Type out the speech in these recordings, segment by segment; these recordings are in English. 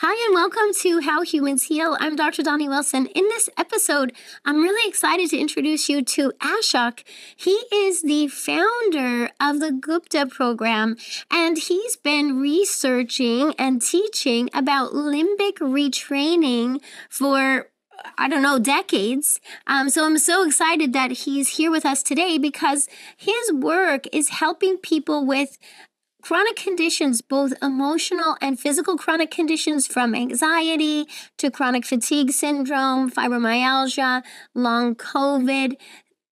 Hi, and welcome to How Humans Heal. I'm Dr. Donnie Wilson. In this episode, I'm really excited to introduce you to Ashok. He is the founder of the Gupta Program, and he's been researching and teaching about limbic retraining for decades. So I'm so excited that he's here with us today because his work is helping people with chronic conditions, both emotional and physical chronic conditions, from anxiety to chronic fatigue syndrome, fibromyalgia, long COVID.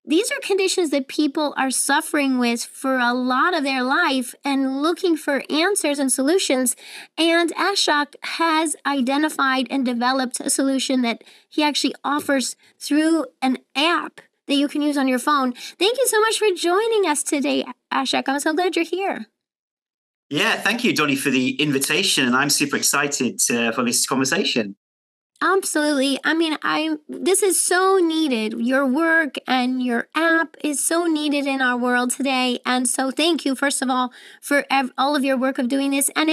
These are conditions that people are suffering with for a lot of their life and looking for answers and solutions. And Ashok has identified and developed a solution that he actually offers through an app that you can use on your phone. Thank you so much for joining us today, Ashok. I'm so glad you're here. Yeah, thank you, Donnie, for the invitation. And I'm super excited for this conversation. Absolutely. This is so needed. Your work and your app is so needed in our world today. And so thank you, first of all, for all of your work of doing this. And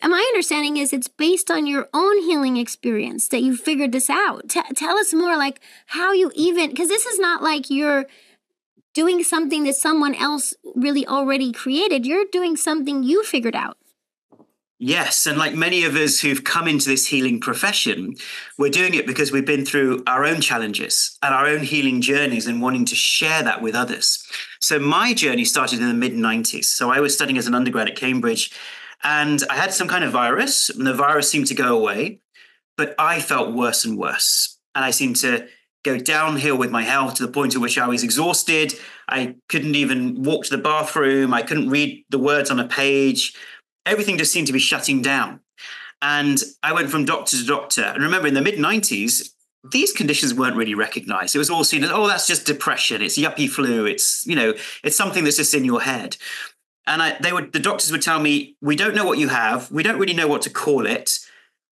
my understanding is it's based on your own healing experience that you figured this out. Tell us more, like how you because this is not like you're doing something that someone else really already created. You're doing something you figured out. Yes. And like many of us who've come into this healing profession, we're doing it because we've been through our own challenges and our own healing journeys and wanting to share that with others. So my journey started in the mid-90s. So I was studying as an undergrad at Cambridge, and I had some kind of virus, and the virus seemed to go away, but I felt worse and worse. And I seemed to go downhill with my health to the point at which I was exhausted. I couldn't even walk to the bathroom. I couldn't read the words on a page. Everything just seemed to be shutting down. And I went from doctor to doctor. And remember, in the mid-90s, these conditions weren't really recognized. It was all seen as, oh, that's just depression. It's yuppie flu. It's something that's just in your head. And the doctors would tell me, we don't know what you have. We don't really know what to call it.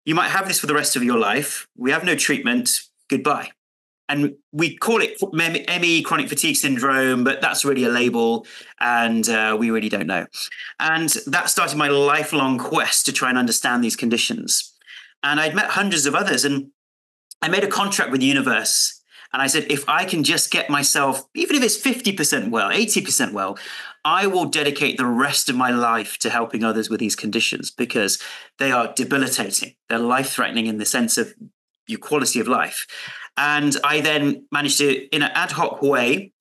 You might have this for the rest of your life. We have no treatment. Goodbye. And we call it ME, chronic fatigue syndrome, but that's really a label, and we really don't know. And that started my lifelong quest to try and understand these conditions. And I'd met hundreds of others, and I made a contract with the universe. And I said, if I can just get myself, even if it's 50% well, 80% well, I will dedicate the rest of my life to helping others with these conditions, because they are debilitating. They're life-threatening in the sense of your quality of life. And I then managed to, in an ad hoc way,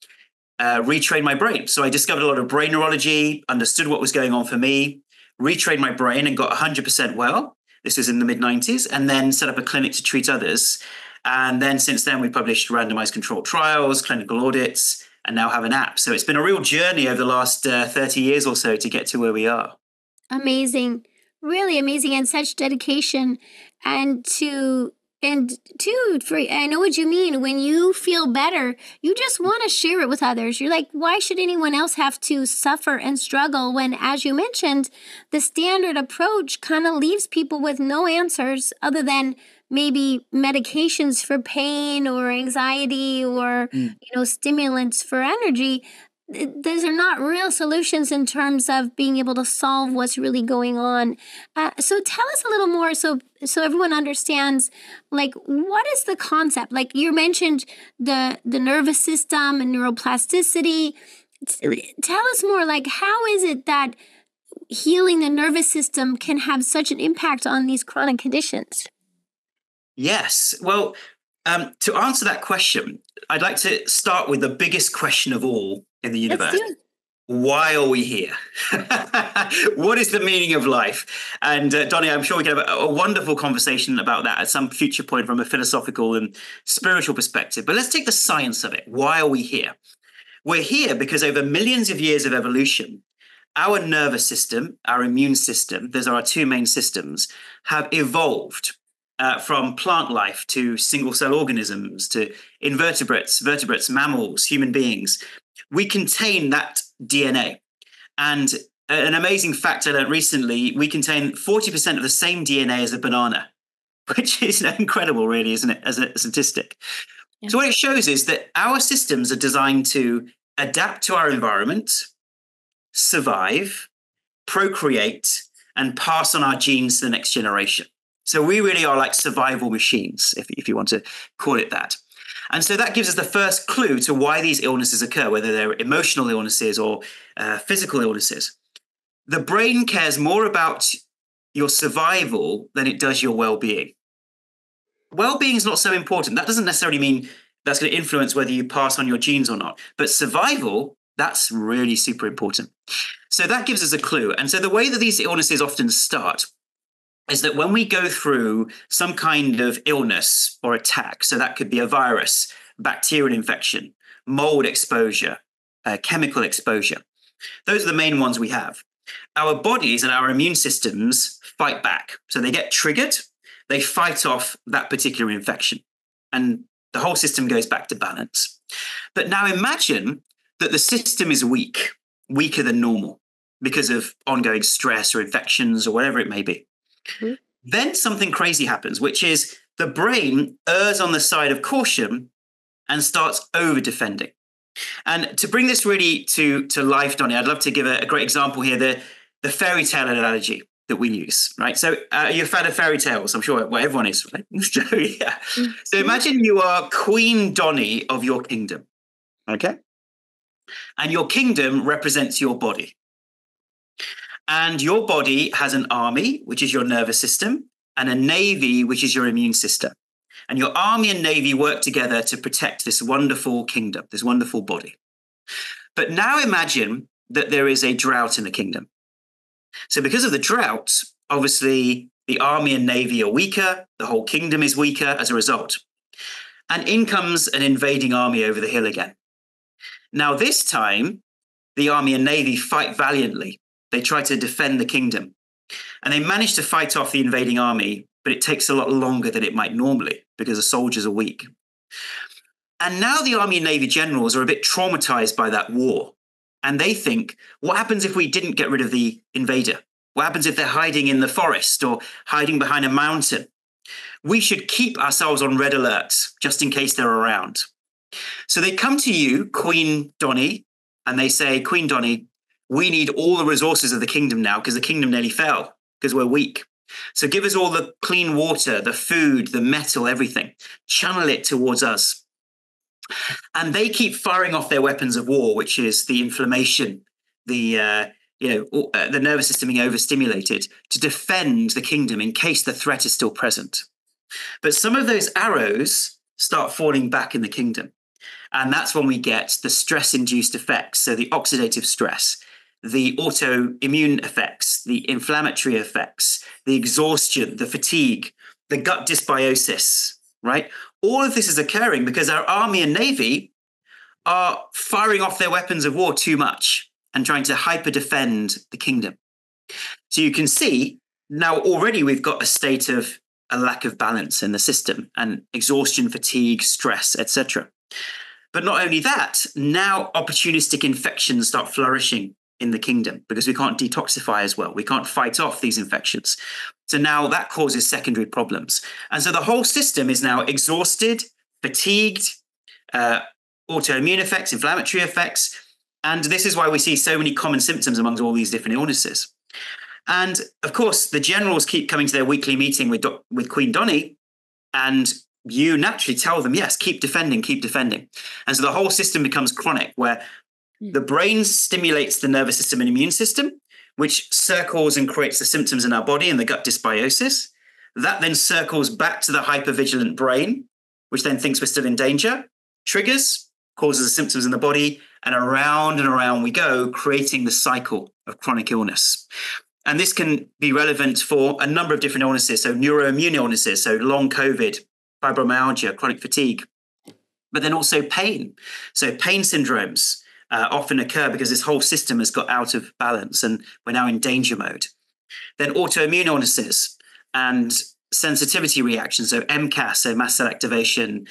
retrain my brain. So I discovered a lot of brain neurology, understood what was going on for me, retrained my brain and got 100% well. This was in the mid-90s, and then set up a clinic to treat others. And then since then, we published randomized controlled trials, clinical audits, and now have an app. So it's been a real journey over the last 30 years or so to get to where we are. Amazing. Really amazing, and such dedication. I know what you mean. When you feel better, you just want to share it with others. You're like, why should anyone else have to suffer and struggle when, as you mentioned, the standard approach kind of leaves people with no answers other than maybe medications for pain or anxiety or, stimulants for energy. Those are not real solutions in terms of being able to solve what's really going on. So tell us a little more so everyone understands, like, what is the concept? Like you mentioned the nervous system and neuroplasticity. Tell us more, like, how is it that healing the nervous system can have such an impact on these chronic conditions? Yes. Well, to answer that question, I'd like to start with the biggest question of all in the universe. Let's do it. Why are we here? What is the meaning of life? And Donnie, I'm sure we can have a wonderful conversation about that at some future point from a philosophical and spiritual perspective. But let's take the science of it. Why are we here? We're here because over millions of years of evolution, our nervous system, our immune system, those are our two main systems, have evolved from plant life to single-cell organisms to invertebrates, vertebrates, mammals, human beings. We contain that DNA. And an amazing fact I learned recently, we contain 40% of the same DNA as a banana, which is incredible, really, isn't it, as a statistic? Yeah. So what it shows is that our systems are designed to adapt to our environment, survive, procreate, and pass on our genes to the next generation. So we really are like survival machines, if you want to call it that. And so that gives us the first clue to why these illnesses occur, whether they're emotional illnesses or physical illnesses. The brain cares more about your survival than it does your well-being. Well-being is not so important. That doesn't necessarily mean that's going to influence whether you pass on your genes or not. But survival, that's really super important. So that gives us a clue. And so the way that these illnesses often start is that when we go through some kind of illness or attack, so that could be a virus, bacterial infection, mold exposure, chemical exposure, those are the main ones we have. Our bodies and our immune systems fight back. So they get triggered, they fight off that particular infection, and the whole system goes back to balance. But now imagine that the system is weak, weaker than normal because of ongoing stress or infections or whatever it may be. Mm-hmm. Then something crazy happens, which is the brain errs on the side of caution and starts over-defending. And to bring this really to life, Donnie, I'd love to give a great example here, the fairy tale analogy that we use, right? So you're a fan of fairy tales, I'm sure. Well, everyone is, right? Yeah. So imagine you are Queen Donnie of your kingdom, okay? And your kingdom represents your body. And your body has an army, which is your nervous system, and a navy, which is your immune system. And your army and navy work together to protect this wonderful kingdom, this wonderful body. But now imagine that there is a drought in the kingdom. So because of the drought, obviously the army and navy are weaker, the whole kingdom is weaker as a result. And in comes an invading army over the hill again. Now this time, the army and navy fight valiantly. They try to defend the kingdom. And they manage to fight off the invading army, but it takes a lot longer than it might normally because the soldiers are weak. And now the army and navy generals are a bit traumatized by that war. And they think, what happens if we didn't get rid of the invader? What happens if they're hiding in the forest or hiding behind a mountain? We should keep ourselves on red alert just in case they're around. So they come to you, Queen Donnie, and they say, Queen Donnie, we need all the resources of the kingdom now because the kingdom nearly fell because we're weak. So give us all the clean water, the food, the metal, everything. Channel it towards us. And they keep firing off their weapons of war, which is the inflammation, the nervous system being overstimulated to defend the kingdom in case the threat is still present. But some of those arrows start falling back in the kingdom. And that's when we get the stress-induced effects. So the oxidative stress, the autoimmune effects, the inflammatory effects, the exhaustion, the fatigue, the gut dysbiosis, right? All of this is occurring because our army and navy are firing off their weapons of war too much and trying to hyper-defend the kingdom. So you can see now already we've got a state of a lack of balance in the system and exhaustion, fatigue, stress, etc. But not only that, now opportunistic infections start flourishing in the kingdom because we can't detoxify as well. We can't fight off these infections. So now that causes secondary problems. And so the whole system is now exhausted, fatigued, autoimmune effects, inflammatory effects. And this is why we see so many common symptoms amongst all these different illnesses. And of course, the generals keep coming to their weekly meeting with Queen Donnie, and you naturally tell them, yes, keep defending, keep defending. And so the whole system becomes chronic, where the brain stimulates the nervous system and immune system, which circles and creates the symptoms in our body and the gut dysbiosis. That then circles back to the hypervigilant brain, which then thinks we're still in danger, triggers, causes the symptoms in the body, and around we go, creating the cycle of chronic illness. And this can be relevant for a number of different illnesses, so neuroimmune illnesses, so long COVID, fibromyalgia, chronic fatigue, but then also pain. So pain syndromes often occur because this whole system has got out of balance and we're now in danger mode. Then autoimmune illnesses and sensitivity reactions, so MCAS, so mast cell activation,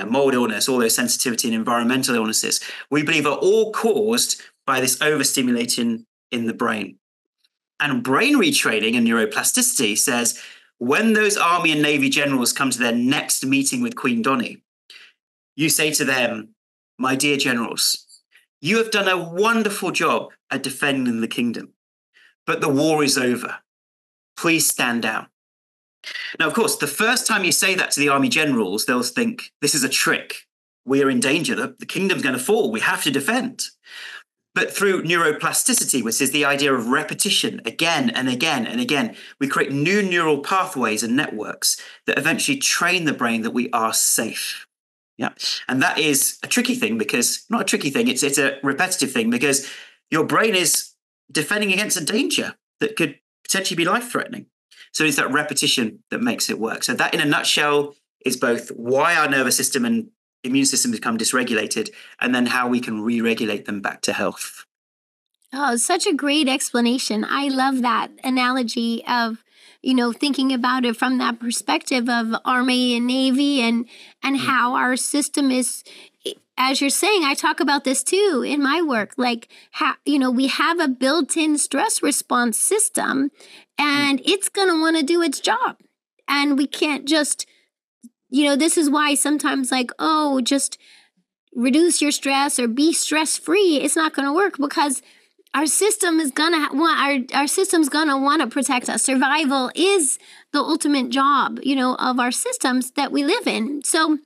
mold illness, all those sensitivity and environmental illnesses, we believe are all caused by this overstimulating in the brain. And brain retraining and neuroplasticity says when those army and navy generals come to their next meeting with Queen Donnie, you say to them, my dear generals, you have done a wonderful job at defending the kingdom, but the war is over. Please stand down. Now, of course, the first time you say that to the army generals, they'll think this is a trick. We are in danger. The kingdom's going to fall. We have to defend. But through neuroplasticity, which is the idea of repetition again and again and again, we create new neural pathways and networks that eventually train the brain that we are safe. Yeah. And that is a tricky thing because, not a tricky thing, it's a repetitive thing because your brain is defending against a danger that could potentially be life-threatening. So it's that repetition that makes it work. So that, in a nutshell, is both why our nervous system and immune system become dysregulated and then how we can re-regulate them back to health. Oh, such a great explanation. I love that analogy of, thinking about it from that perspective of Army and Navy and how our system is, as you're saying, I talk about this too in my work, like how, we have a built-in stress response system and it's going to want to do its job. And we can't just, this is why sometimes like, oh, just reduce your stress or be stress-free. It's not going to work because our system is gonna our system's gonna want to protect us. Survival is the ultimate job, of our systems that we live in. So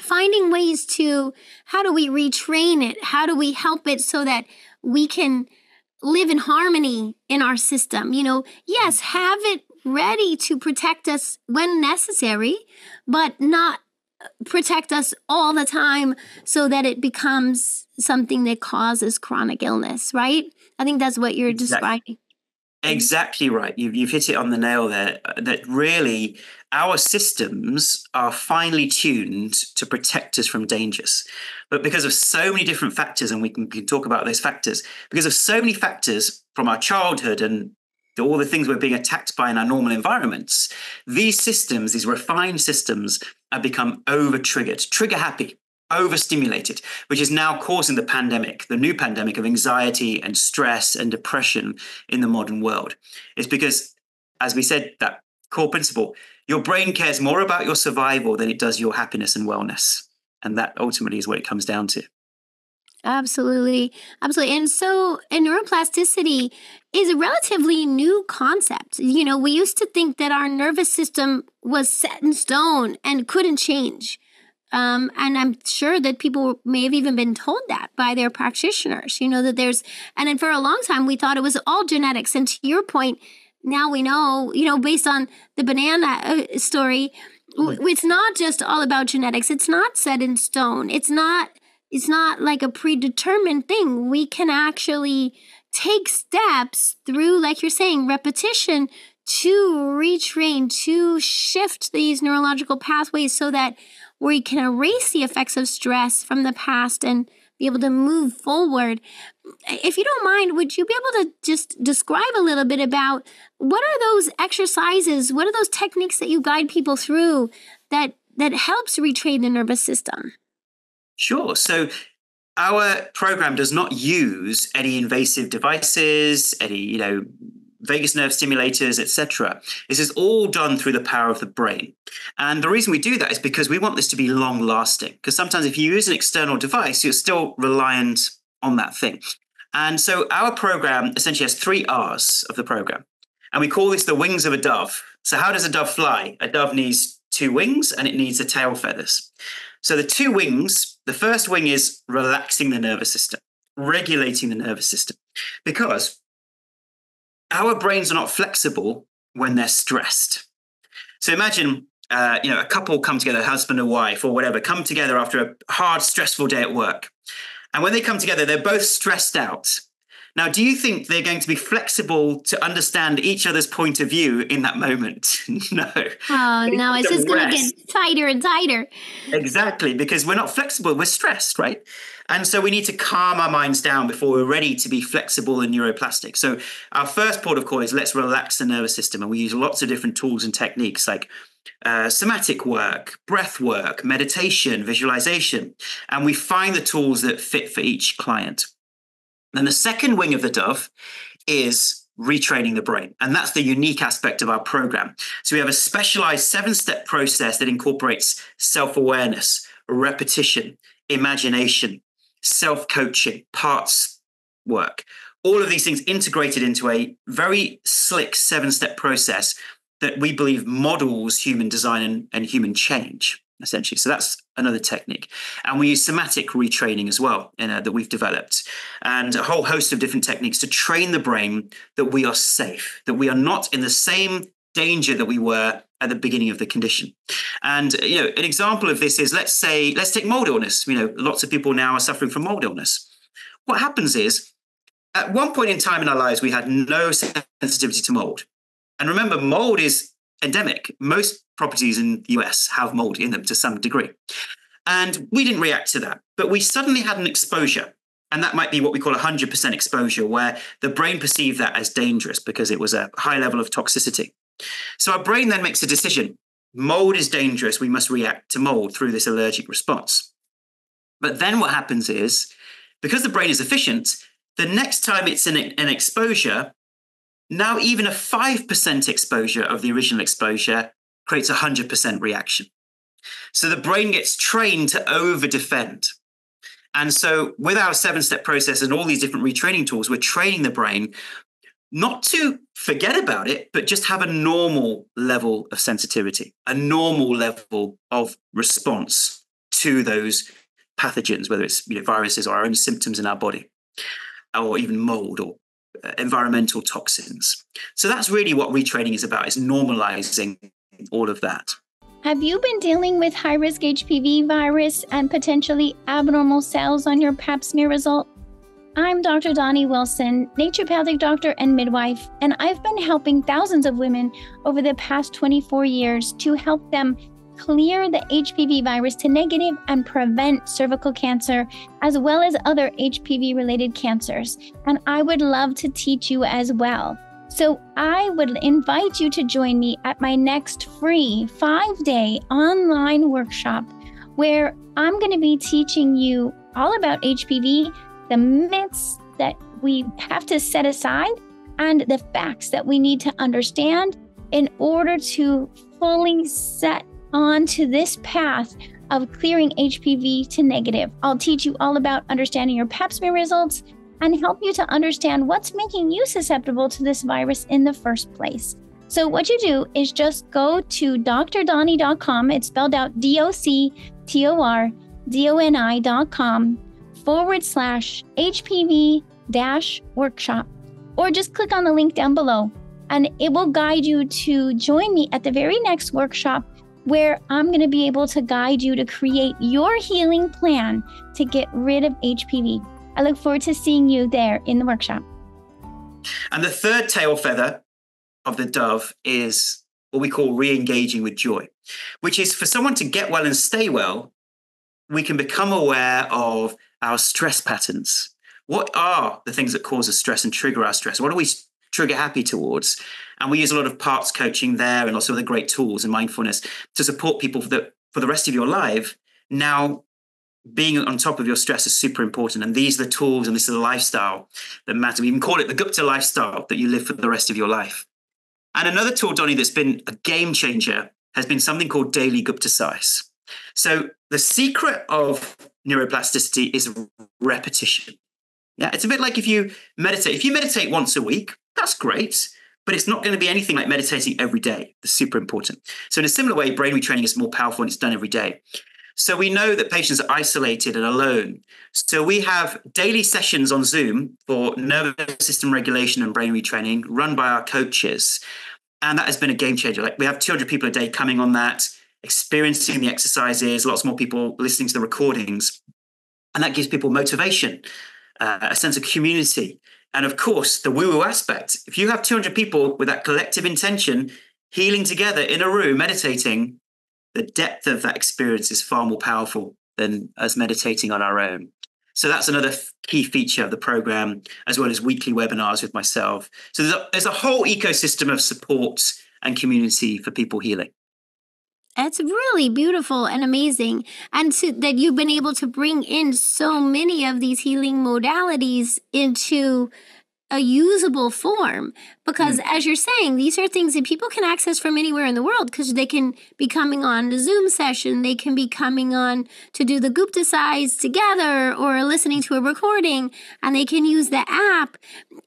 finding ways to, how do we retrain it? How do we help it so that we can live in harmony in our system? Yes, have it ready to protect us when necessary, but not protect us all the time so that it becomes something that causes chronic illness, right? I think that's what you're describing. Exactly right. You've hit it on the nail there, that really our systems are finely tuned to protect us from dangers. But because of so many different factors, and we can talk about those factors, because of so many factors from our childhood and all the things we're being attacked by in our normal environments, these systems, these refined systems, have become over-triggered, trigger-happy, overstimulated, which is now causing the new pandemic of anxiety and stress and depression in the modern world. It's because, as we said, that core principle, your brain cares more about your survival than it does your happiness and wellness. And that ultimately is what it comes down to. Absolutely. Absolutely. And so neuroplasticity is a relatively new concept. We used to think that our nervous system was set in stone and couldn't change. And I'm sure that people may have even been told that by their practitioners, that and then for a long time, we thought it was all genetics. And to your point, now we know, based on the banana story, it's not just all about genetics. It's not set in stone. It's not like a predetermined thing. We can actually take steps through, like you're saying, repetition to retrain, to shift these neurological pathways so that we can erase the effects of stress from the past and be able to move forward. If you don't mind, would you be able to just describe a little bit about what are those exercises, what are those techniques that you guide people through that helps retrain the nervous system? Sure. So our program does not use any invasive devices, any, vagus nerve stimulators, etc. This is all done through the power of the brain. And the reason we do that is because we want this to be long lasting. Because sometimes if you use an external device, you're still reliant on that thing. And so our program essentially has 3 R's of the program. And we call this the wings of a dove. So how does a dove fly? A dove needs 2 wings and it needs the tail feathers. So the 2 wings, the first wing is relaxing the nervous system, regulating the nervous system, because our brains are not flexible when they're stressed. So imagine, a couple come together, husband and wife or whatever, come together after a hard, stressful day at work. And when they come together, they're both stressed out. Now, do you think they're going to be flexible to understand each other's point of view in that moment? No. Oh, no, it's just going to get tighter and tighter. Exactly, because we're not flexible, we're stressed, right? And so we need to calm our minds down before we're ready to be flexible and neuroplastic. So our first port of call is let's relax the nervous system. And we use lots of different tools and techniques like somatic work, breath work, meditation, visualization. And we find the tools that fit for each client. Then the second wing of the dove is retraining the brain. And that's the unique aspect of our program. So we have a specialized 7-step process that incorporates self-awareness, repetition, imagination, self-coaching, parts work. All of these things integrated into a very slick 7-step process that we believe models human design and human change, essentially. So that's another technique. And we use somatic retraining as well that we've developed, and a whole host of different techniques to train the brain that we are safe, that we are not in the same danger that we were at the beginning of the condition. And an example of this is, let's take mold illness. Lots of people now are suffering from mold illness. What happens is, at one point in time in our lives, we had no sensitivity to mold. And remember, mold is endemic. Most properties in the US have mold in them to some degree. And we didn't react to that, but we suddenly had an exposure. And that might be what we call 100% exposure, where the brain perceived that as dangerous because it was a high level of toxicity. So our brain then makes a decision. Mold is dangerous. We must react to mold through this allergic response. But then what happens is, because the brain is efficient, the next time it's in an exposure, now even a 5% exposure of the original exposure creates a 100% reaction. So the brain gets trained to over-defend. And so with our 7-step process and all these different retraining tools, we're training the brain not to forget about it, but just have a normal level of sensitivity, a normal level of response to those pathogens, whether it's viruses or our own symptoms in our body, or even mold or environmental toxins. So that's really what retraining is about, is normalizing all of that. Have you been dealing with high-risk HPV virus and potentially abnormal cells on your pap smear result? I'm Dr. Donnie Wilson, naturopathic doctor and midwife, and I've been helping thousands of women over the past 24 years to help them clear the HPV virus to negative and prevent cervical cancer, as well as other HPV-related cancers. And I would love to teach you as well. So I would invite you to join me at my next free 5-day online workshop, where I'm going to be teaching you all about HPV, the myths that we have to set aside, and the facts that we need to understand in order to fully set onto this path of clearing HPV to negative. I'll teach you all about understanding your pap smear results and help you to understand what's making you susceptible to this virus in the first place. So what you do is just go to drdonnie.com. It's spelled out doctordonnie.com/HPV-workshop, or just click on the link down below and it will guide you to join me at the very next workshop, where I'm going to be able to guide you to create your healing plan to get rid of HPV. I look forward to seeing you there in the workshop. And the third tail feather of the dove is what we call reengaging with joy, which is for someone to get well and stay well, we can become aware of our stress patterns. What are the things that cause us stress and trigger our stress? What do we trigger happy towards? And we use a lot of parts coaching there and lots of other great tools and mindfulness to support people for the rest of your life. Now, being on top of your stress is super important. And these are the tools and this is the lifestyle that matter. We even call it the Gupta lifestyle that you live for the rest of your life. And another tool, Donnie, that's been a game changer has been something called daily Gupta size. So the secret of neuroplasticity is repetition. Yeah, it's a bit like if you meditate. If you meditate once a week, that's great, but it's not going to be anything like meditating every day. It's super important. So in a similar way, brain retraining is more powerful when it's done every day. So we know that patients are isolated and alone. So we have daily sessions on Zoom for nervous system regulation and brain retraining run by our coaches. And that has been a game changer. Like, we have 200 people a day coming on that, experiencing the exercises, lots more people listening to the recordings. And that gives people motivation, a sense of community. And of course, the woo-woo aspect. If you have 200 people with that collective intention, healing together in a room, meditating, the depth of that experience is far more powerful than us meditating on our own. So that's another key feature of the program, as well as weekly webinars with myself. So there's a whole ecosystem of support and community for people healing. It's really beautiful and amazing. And that you've been able to bring in so many of these healing modalities into a usable form, because as you're saying, these are things that people can access from anywhere in the world, because they can be coming on the Zoom session, they can be coming on to do the Gupta size together or listening to a recording, and they can use the app.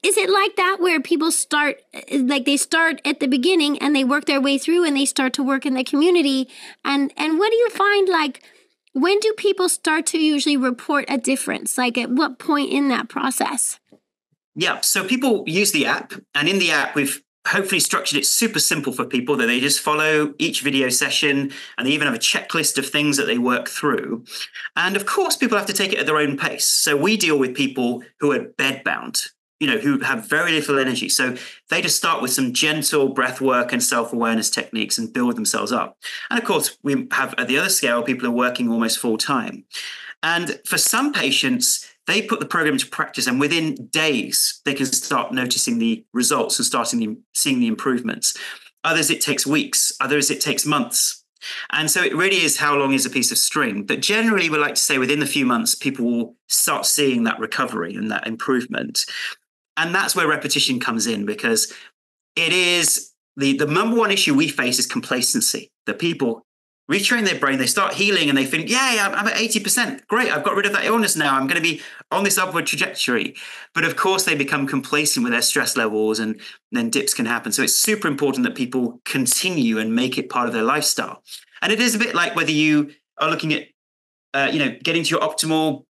Is it like that where people start, like they start at the beginning and they work their way through and they start to work in the community? And what do you find, like, when do people start to usually report a difference? Like at what point in that process? Yeah, so people use the app, and in the app, we've hopefully structured it super simple for people that they just follow each video session, and they even have a checklist of things that they work through. And of course, people have to take it at their own pace. So we deal with people who are bedbound, who have very little energy. So they just start with some gentle breath work and self-awareness techniques and build themselves up. And of course, we have at the other scale, people who are working almost full time. And for some patients, they put the program into practice, and within days, they can start noticing the results and seeing the improvements. Others, it takes weeks. Others, it takes months. And so it really is how long is a piece of string. But generally, we like to say within a few months, people will start seeing that recovery and that improvement. And that's where repetition comes in, because it is the number one issue we face is complacency. That people retrain their brain, they start healing, and they think, yeah, I'm at 80%. Great, I've got rid of that illness now. I'm going to be on this upward trajectory. But of course, they become complacent with their stress levels, and then dips can happen. So it's super important that people continue and make it part of their lifestyle. And it is a bit like whether you are looking at, getting to your optimal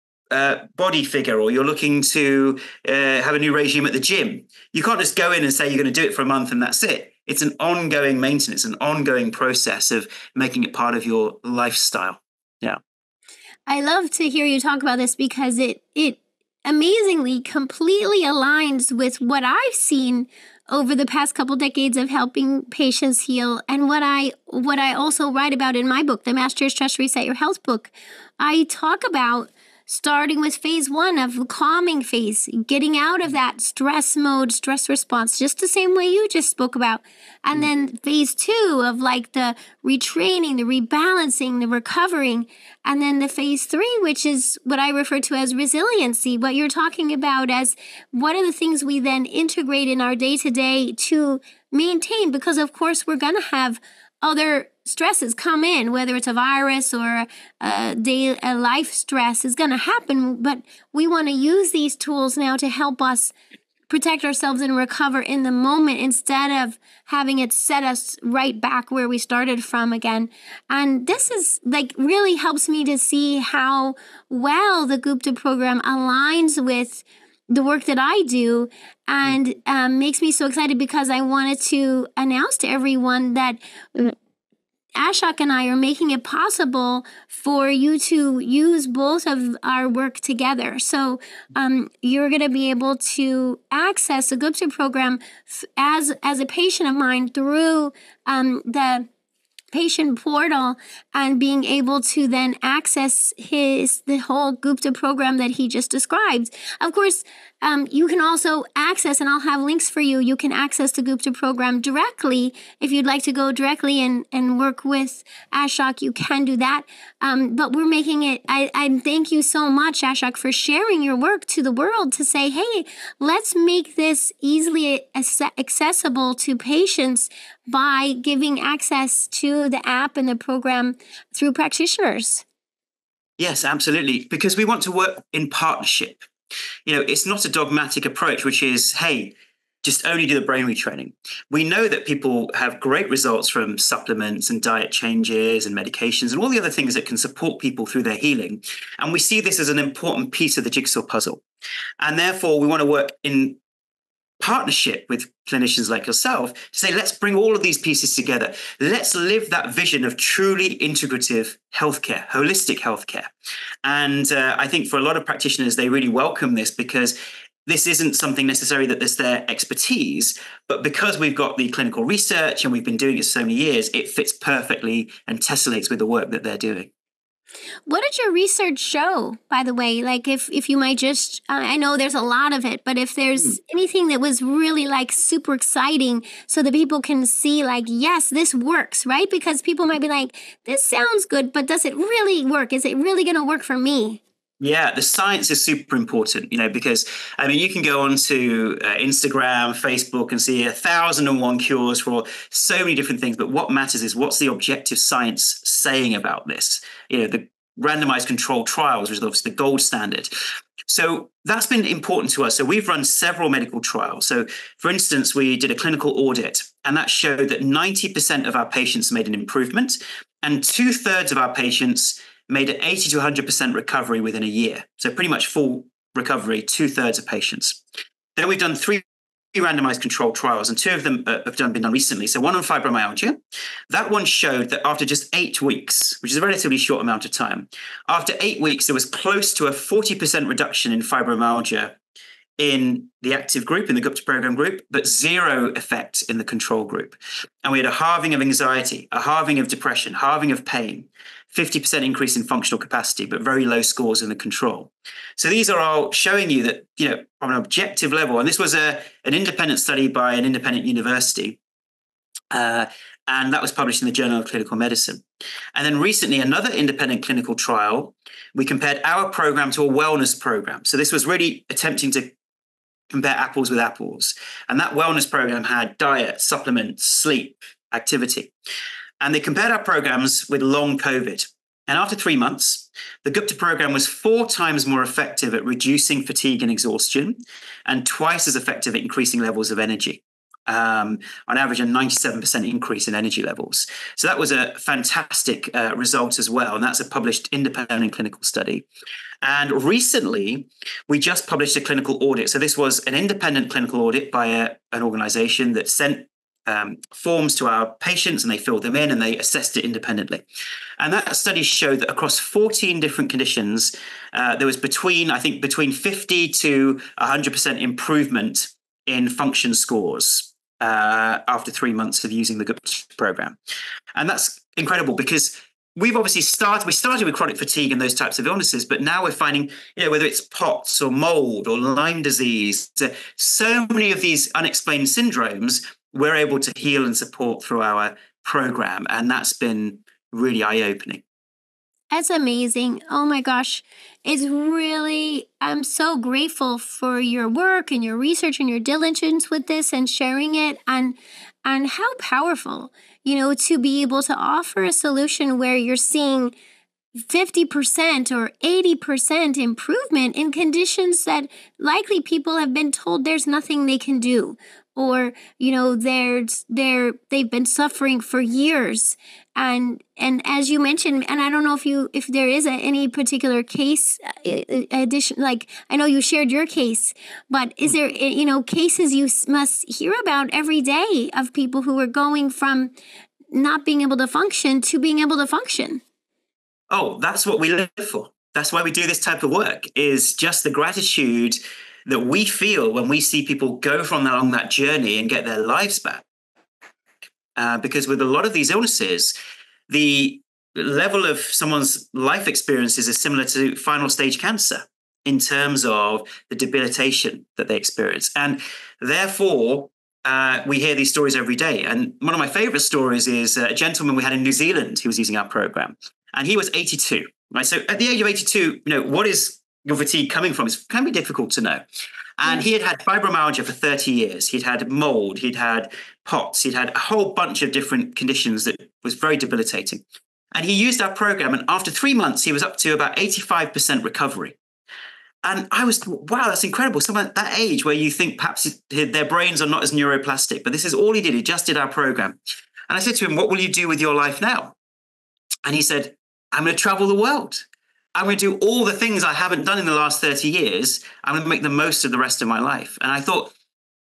body figure, or you're looking to have a new regime at the gym. You can't just go in and say you're going to do it for a month and that's it. It's an ongoing maintenance, an ongoing process of making it part of your lifestyle. Yeah. I love to hear you talk about this, because it amazingly completely aligns with what I've seen over the past couple decades of helping patients heal, and what I also write about in my book, the Master Stress Reset Your Health book. I talk about starting with phase 1 of the calming phase, getting out of that stress mode, stress response, just the same way you just spoke about. And then phase 2 of like the retraining, the rebalancing, the recovering. And then the phase 3, which is what I refer to as resiliency, what you're talking about as what are the things we then integrate in our day-to-day to maintain, because of course we're going to have other stresses come in, whether it's a virus or a life stress is going to happen. But we want to use these tools now to help us protect ourselves and recover in the moment, instead of having it set us right back where we started from again. And this is like really helps me to see how well the Gupta program aligns with the work that I do, and makes me so excited, because I wanted to announce to everyone that Ashok and I are making it possible for you to use both of our work together. So you're going to be able to access the Gupta program as a patient of mine through the patient portal, and being able to then access the whole Gupta program that he just described. Of course, you can also access, and I'll have links for you, you can access the Gupta program directly. If you'd like to go directly and work with Ashok, you can do that. But we're making it, I thank you so much, Ashok, for sharing your work to the world, to say, hey, let's make this easily accessible to patients by giving access to the app and the program through practitioners. Yes, absolutely. Because we want to work in partnership. It's not a dogmatic approach, which is, hey, just only do the brain retraining. We know that people have great results from supplements and diet changes and medications and all the other things that can support people through their healing. And we see this as an important piece of the jigsaw puzzle. And therefore, we want to work in partnership with clinicians like yourself to say, let's bring all of these pieces together. Let's live that vision of truly integrative healthcare, holistic healthcare. And I think for a lot of practitioners, they really welcome this, because this isn't something necessarily that is their expertise, but because we've got the clinical research and we've been doing it so many years, it fits perfectly and tessellates with the work that they're doing. What did your research show, by the way? Like if you might just, I know there's a lot of it, but if there's anything that was really like super exciting so that people can see like, yes, this works, right? Because people might be like, this sounds good, but does it really work? Is it really going to work for me? Yeah, the science is super important, because I mean, you can go onto Instagram, Facebook, and see 1,001 cures for so many different things. But what matters is what's the objective science saying about this? The randomized controlled trials, which is obviously the gold standard. So that's been important to us. So we've run several medical trials. So, for instance, we did a clinical audit, and that showed that 90% of our patients made an improvement, and 2/3 of our patients made an 80 to 100% recovery within a year. So pretty much full recovery, 2/3 of patients. Then we've done 3 randomized controlled trials, and 2 of them have been done recently. So one on fibromyalgia. That one showed that after just 8 weeks, which is a relatively short amount of time, after 8 weeks, there was close to a 40% reduction in fibromyalgia in the active group, in the Gupta Program group, but 0 effect in the control group. And we had a halving of anxiety, a halving of depression, halving of pain, 50% increase in functional capacity, but very low scores in the control. So these are all showing you that, from an objective level, and this was an independent study by an independent university, and that was published in the Journal of Clinical Medicine. And then recently, another independent clinical trial, we compared our program to a wellness program. So this was really attempting to compare apples with apples. And that wellness program had diet, supplements, sleep, activity. And they compared our programs with long COVID. And after 3 months, the Gupta program was 4 times more effective at reducing fatigue and exhaustion, and twice as effective at increasing levels of energy. On average, a 97% increase in energy levels. So that was a fantastic result as well. And that's a published independent clinical study. And recently, we just published a clinical audit. So this was an independent clinical audit by an organization that sent forms to our patients, and they filled them in and they assessed it independently. And that study showed that across 14 different conditions, there was between 50 to 100% improvement in function scores after 3 months of using the Gupta program. And that's incredible because we started with chronic fatigue and those types of illnesses, but now we're finding, whether it's POTS or mold or Lyme disease, so many of these unexplained syndromes, we're able to heal and support through our program. And that's been really eye-opening. That's amazing. Oh my gosh. I'm so grateful for your work and your research and your diligence with this and sharing it, and how powerful, to be able to offer a solution where you're seeing 50% or 80% improvement in conditions that likely people have been told there's nothing they can do, or they've been suffering for years. And as you mentioned, and I don't know if there is any particular case addition, like I know you shared your case, but is there cases you must hear about every day of people who are going from not being able to function to being able to function? Oh, that's what we live for. That's why we do this type of work, is just the gratitude that we feel when we see people go along that journey and get their lives back. Because with a lot of these illnesses, the level of someone's life experiences is similar to final stage cancer in terms of the debilitation that they experience. And therefore, we hear these stories every day. And one of my favorite stories is a gentleman we had in New Zealand who was using our program. And he was 82, right? So at the age of 82, what is your fatigue coming from? It can be difficult to know. And he had fibromyalgia for 30 years. He'd had mold, he'd had POTS, he'd had a whole bunch of different conditions that was very debilitating. And he used our program, and after 3 months, he was up to about 85% recovery. And I was, wow, that's incredible. Someone at that age where you think perhaps their brains are not as neuroplastic, but this is all he did. He just did our program. And I said to him, what will you do with your life now? And he said, I'm going to travel the world. I'm going to do all the things I haven't done in the last 30 years. I'm going to make the most of the rest of my life. And I thought,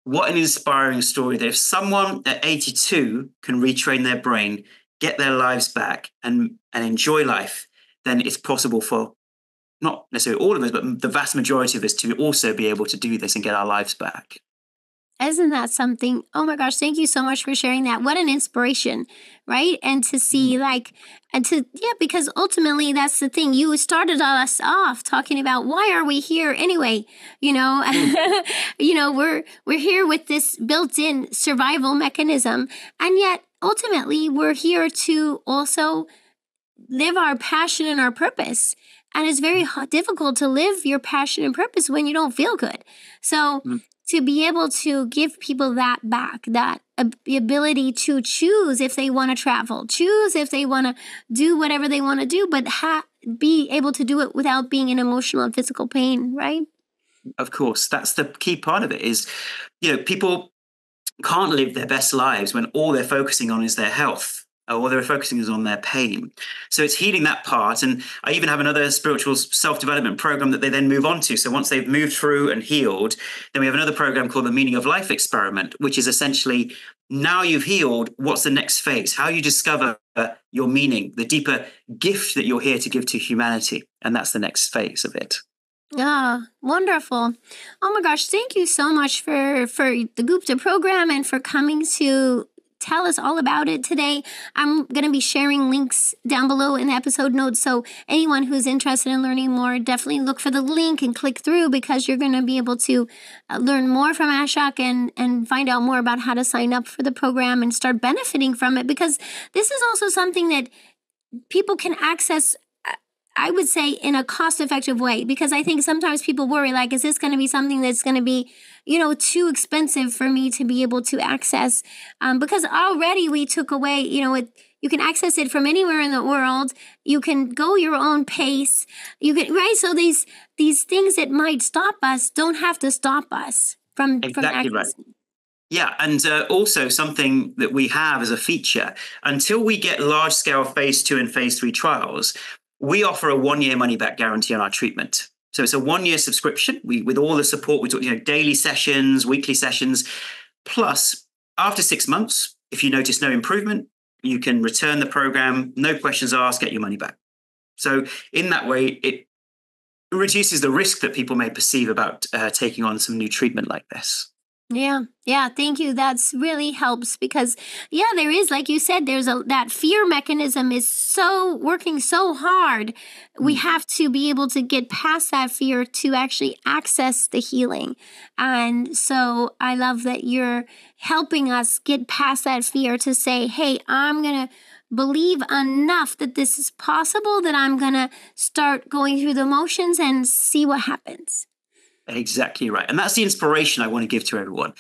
what an inspiring story that if someone at 82 can retrain their brain, get their lives back and enjoy life, then it's possible for not necessarily all of us, but the vast majority of us to also be able to do this and get our lives back. Isn't that something? Oh my gosh, thank you so much for sharing that. What an inspiration, right? And to see because ultimately that's the thing. You started us off talking about why are we here anyway? We're here with this built-in survival mechanism. And yet ultimately we're here to also live our passion and our purpose. And it's very difficult to live your passion and purpose when you don't feel good. So to be able to give people that back, that the ability to choose if they want to travel, choose if they want to do whatever they want to do, but be able to do it without being in emotional and physical pain, right? Of course, that's the key part of it is, people can't live their best lives when all they're focusing on is their health, or all they're focusing is on their pain. So it's healing that part. And I even have another spiritual self-development program that they then move on to. So once they've moved through and healed, then we have another program called the Meaning of Life Experiment, which is essentially, now you've healed, what's the next phase? How you discover your meaning, the deeper gift that you're here to give to humanity. And that's the next phase of it. Ah, wonderful. Oh my gosh, thank you so much for the Gupta program and for coming to tell us all about it today. I'm going to be sharing links down below in the episode notes, so anyone who's interested in learning more, definitely look for the link and click through, because you're going to be able to learn more from Ashok and find out more about how to sign up for the program and start benefiting from it, because this is also something that people can access, I would say, in a cost-effective way, because I think sometimes people worry, like, is this going to be something that's going to be, too expensive for me to be able to access? Because already we took away, you can access it from anywhere in the world. You can go your own pace. You can, right? So these things that might stop us don't have to stop us from Exactly accessing. right. Yeah, and also something that we have as a feature, until we get large-scale phase 2 and phase 3 trials, we offer a 1-year money-back guarantee on our treatment. So it's a 1-year subscription with all the support. We talk, daily sessions, weekly sessions. Plus, after 6 months, if you notice no improvement, you can return the program, no questions asked, get your money back. So in that way, it reduces the risk that people may perceive about taking on some new treatment like this. Yeah, thank you. That's really helps, because there is, like you said, there's that fear mechanism is so working so hard. We have to be able to get past that fear to actually access the healing. And so I love that you're helping us get past that fear to say, hey, I'm going to believe enough that this is possible, that I'm going to start going through the motions and see what happens. Exactly right. And that's the inspiration I want to give to everyone.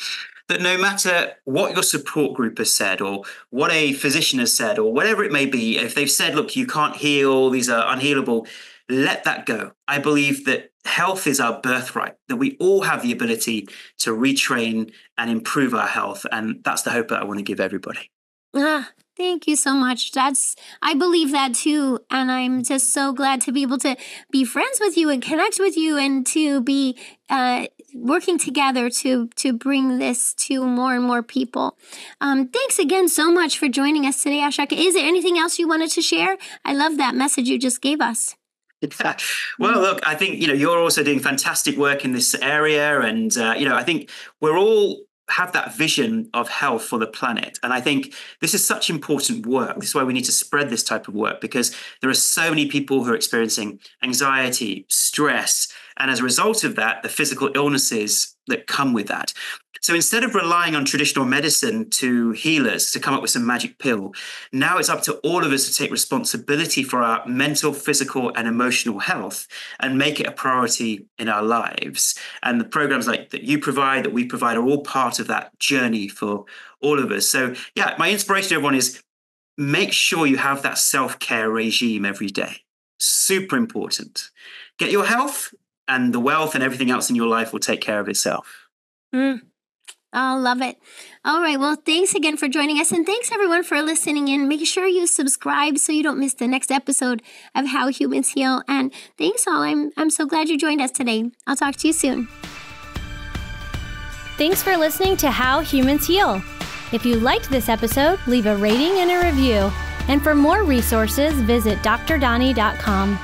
That no matter what your support group has said, or what a physician has said, or whatever it may be, if they've said, look, you can't heal, these are unhealable, let that go. I believe that health is our birthright, that we all have the ability to retrain and improve our health. And that's the hope that I want to give everybody. Thank you so much. I believe that too. And I'm just so glad to be able to be friends with you and connect with you, and to be working together to bring this to more and more people. Thanks again so much for joining us today, Ashok. Is there anything else you wanted to share? I love that message you just gave us. Yeah. Well, look, I think, you're also doing fantastic work in this area. And, I think we're all have that vision of health for the planet. And I think this is such important work. This is why we need to spread this type of work, because there are so many people who are experiencing anxiety, stress, and as a result of that, the physical illnesses that come with that. So instead of relying on traditional medicine to heal us, to come up with some magic pill, now it's up to all of us to take responsibility for our mental, physical, and emotional health and make it a priority in our lives. And the programs like that you provide, that we provide, are all part of that journey for all of us. So my inspiration to everyone is, make sure you have that self-care regime every day. Super important. Get your health, and the wealth and everything else in your life will take care of itself. Oh, love it. All right. Well, thanks again for joining us. And thanks everyone for listening in. Make sure you subscribe so you don't miss the next episode of How Humans Heal. And thanks all. I'm so glad you joined us today. I'll talk to you soon. Thanks for listening to How Humans Heal. If you liked this episode, leave a rating and a review. And for more resources, visit drdonnie.com.